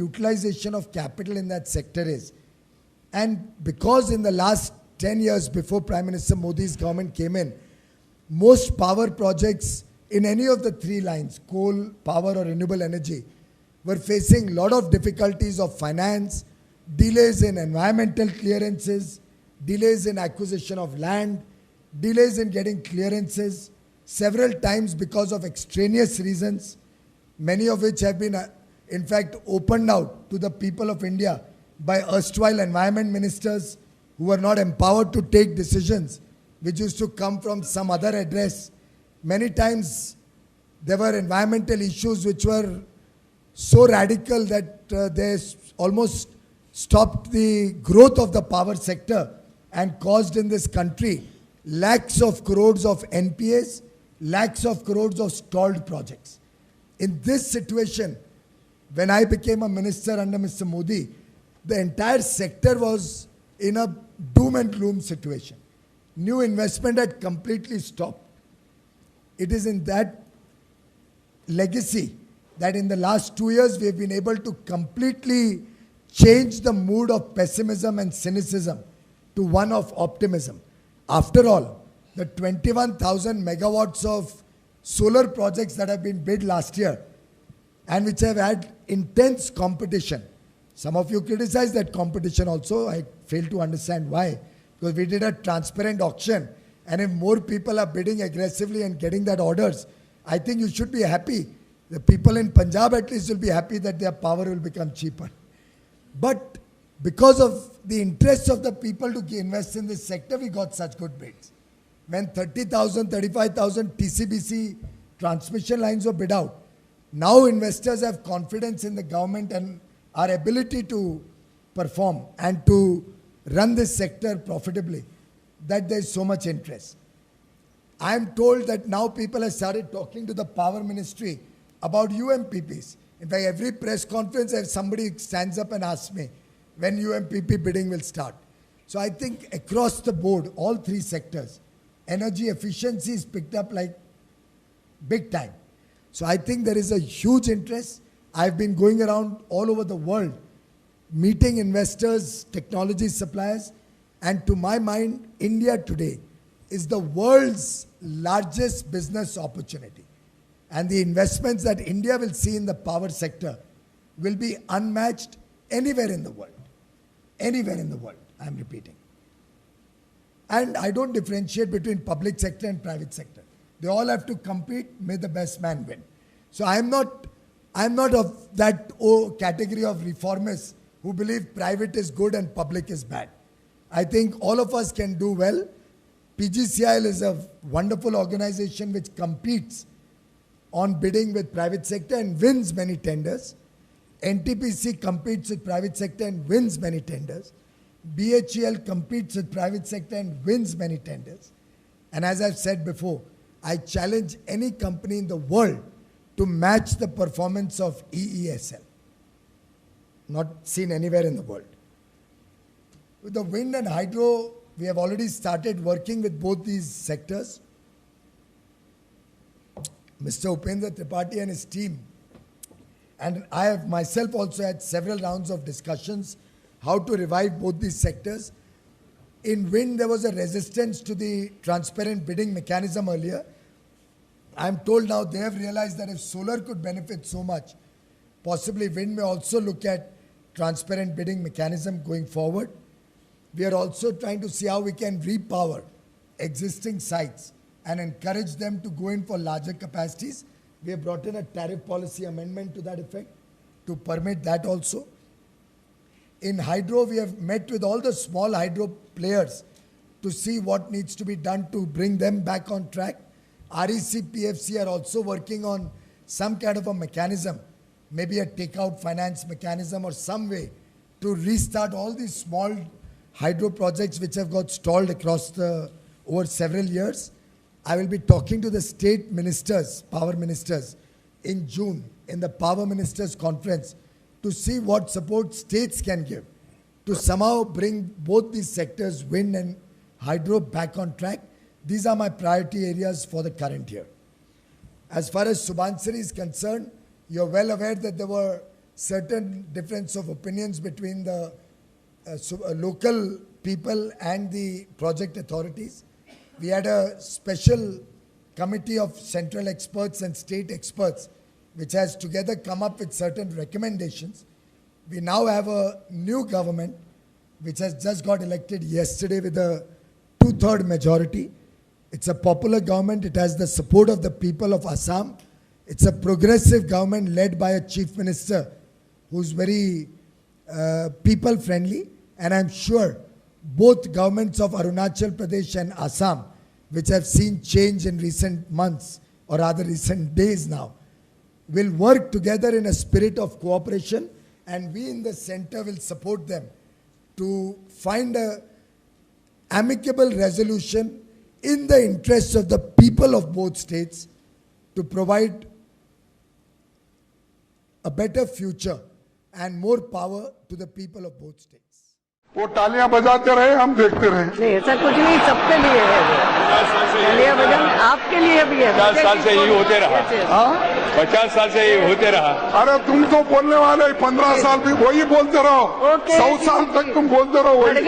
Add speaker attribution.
Speaker 1: utilization of capital in that sector is. And because in the last 10 years before Prime Minister Modi's government came in, most power projects in any of the three lines, coal, power or renewable energy, were facing a lot of difficulties of finance, delays in environmental clearances, delays in acquisition of land, delays in getting clearances, several times because of extraneous reasons, many of which have been, in fact, opened out to the people of India by erstwhile environment ministers who were not empowered to take decisions which used to come from some other address. Many times there were environmental issues which were so radical that they almost stopped the growth of the power sector and caused in this country lakhs of crores of NPAs, lakhs of crores of stalled projects. In this situation, when I became a minister under Mr. Modi, the entire sector was in a doom and gloom situation. New investment had completely stopped. It is in that legacy that in the last 2 years we have been able to completely change the mood of pessimism and cynicism to one of optimism. After all, the 21,000 megawatts of solar projects that have been bid last year and which have had intense competition. Some of you criticized that competition also. I fail to understand why. Because we did a transparent auction, and if more people are bidding aggressively and getting that orders, I think you should be happy. The people in Punjab at least will be happy that their power will become cheaper. But because of the interest of the people to invest in this sector, we got such good bids. When 30,000, 35,000 TCBC transmission lines were bid out, now investors have confidence in the government and our ability to perform and to run this sector profitably, that there is so much interest. I am told that now people have started talking to the Power Ministry about UMPPs. In fact, every press conference, somebody stands up and asks me when UMPP bidding will start. So I think across the board, all three sectors, energy efficiency is picked up like big time. So I think there is a huge interest. I've been going around all over the world, meeting investors, technology suppliers, and to my mind, India today is the world's largest business opportunity. And the investments that India will see in the power sector will be unmatched anywhere in the world. Anywhere in the world, I'm repeating. And I don't differentiate between public sector and private sector. They all have to compete, may the best man win. So I'm not of that category of reformists who believe private is good and public is bad. I think all of us can do well. PGCIL is a wonderful organization which competes on bidding with private sector and wins many tenders. NTPC competes with private sector and wins many tenders. BHEL competes with private sector and wins many tenders. And as I've said before, I challenge any company in the world to match the performance of EESL. Not seen anywhere in the world. With the wind and hydro, we have already started working with both these sectors. Mr. Upendra Tripathi and his team, and I have myself also had several rounds of discussions how to revive both these sectors. In wind, there was a resistance to the transparent bidding mechanism earlier. I'm told now they have realized that if solar could benefit so much, possibly wind may also look at transparent bidding mechanism going forward. We are also trying to see how we can repower existing sites and encourage them to go in for larger capacities. We have brought in a tariff policy amendment to that effect to permit that also. In hydro, we have met with all the small hydro players to see what needs to be done to bring them back on track. REC, PFC are also working on some kind of a mechanism, maybe a takeout finance mechanism or some way to restart all these small hydro projects which have got stalled across over several years. I will be talking to the state ministers, power ministers, in June in the Power Ministers Conference to see what support states can give to somehow bring both these sectors, wind and hydro, back on track. These are my priority areas for the current year. As far as Subansiri is concerned, you're well aware that there were certain difference of opinions between the local people and the project authorities. We had a special committee of central experts and state experts which has together come up with certain recommendations. We now have a new government which has just got elected yesterday with a 2/3 majority. It's a popular government. It has the support of the people of Assam. It's a progressive government led by a chief minister who's very people friendly. And I'm sure both governments of Arunachal Pradesh and Assam, which have seen change in recent months, or rather recent days now, will work together in a spirit of cooperation, and we in the center will support them to find a amicable resolution in the interests of the people of both states to provide a better future and more power to the people of both states.
Speaker 2: वो तालियां बजाते रहे, हम देखते रहे।
Speaker 3: नहीं, ऐसा कुछ नहीं, सबके लिए है। 50 भजन आपके लिए भी है।
Speaker 4: 50 साल से ये होते रहा। 50 साल से ये होते रहा।
Speaker 2: अरे तुम तो बोलने वाले 15 साल भी वही बोलते रहो, 100 साल तक तुम बोलते रहो वही।